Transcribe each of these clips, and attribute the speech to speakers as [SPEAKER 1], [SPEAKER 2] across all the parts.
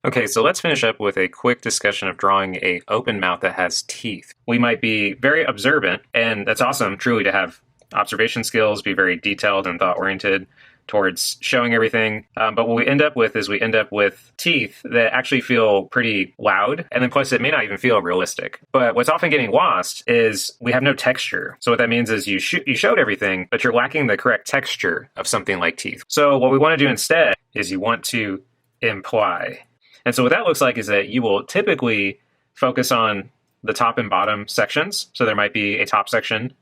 [SPEAKER 1] Okay, so let's finish up with a quick discussion of drawing a open mouth that has teeth. We might be very observant, and that's awesome, truly, to have observation skills, be very detailed and thought-oriented towards showing everything. But what we end up with is we end up with teeth that actually feel pretty loud, and then plus it may not even feel realistic. But what's often getting lost is we have no texture. So what that means is you showed everything, but you're lacking the correct texture of something like teeth. So what we want to do instead is you want to imply. And so what that looks like is that you will typically focus on the top and bottom sections. So there might be a top section,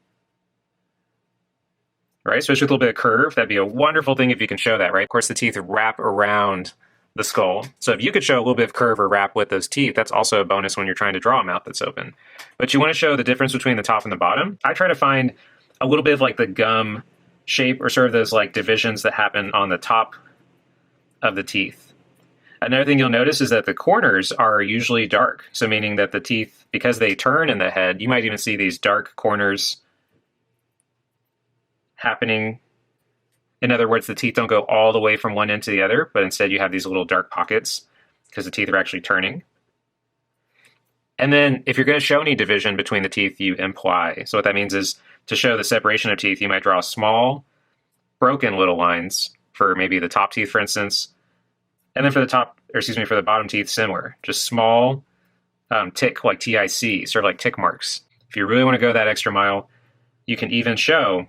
[SPEAKER 1] right? Especially with a little bit of curve. That'd be a wonderful thing if you can show that, right? Of course, the teeth wrap around the skull. So if you could show a little bit of curve or wrap with those teeth, that's also a bonus when you're trying to draw a mouth that's open. But you want to show the difference between the top and the bottom. I try to find a little bit of like the gum shape or sort of those like divisions that happen on the top of the teeth. Another thing you'll notice is that the corners are usually dark. So meaning that the teeth, because they turn in the head, you might even see these dark corners happening. In other words, the teeth don't go all the way from one end to the other, but instead you have these little dark pockets because the teeth are actually turning. And then if you're going to show any division between the teeth, you imply. So what that means is to show the separation of teeth, you might draw small, broken little lines for maybe the top teeth, for instance. And then for the bottom teeth, similar. Just small tick, like TIC, sort of like tick marks. If you really want to go that extra mile, you can even show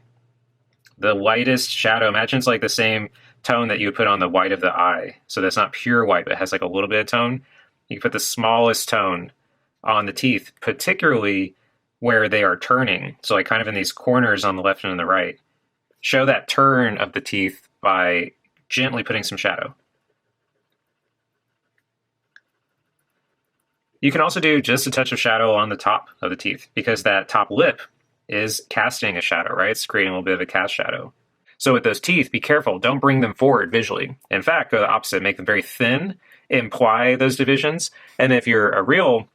[SPEAKER 1] the lightest shadow. Imagine it's like the same tone that you would put on the white of the eye. So that's not pure white, but it has like a little bit of tone. You can put the smallest tone on the teeth, particularly where they are turning. So like kind of in these corners on the left and on the right. Show that turn of the teeth by gently putting some shadow. You can also do just a touch of shadow on the top of the teeth because that top lip is casting a shadow, right? It's creating a little bit of a cast shadow. So with those teeth, be careful. Don't bring them forward visually. In fact, go the opposite. Make them very thin, imply those divisions. And if you're a real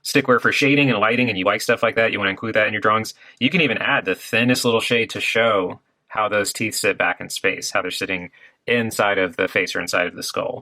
[SPEAKER 1] stickler for shading and lighting and you like stuff like that, you want to include that in your drawings, you can even add the thinnest little shade to show how those teeth sit back in space, how they're sitting inside of the face or inside of the skull.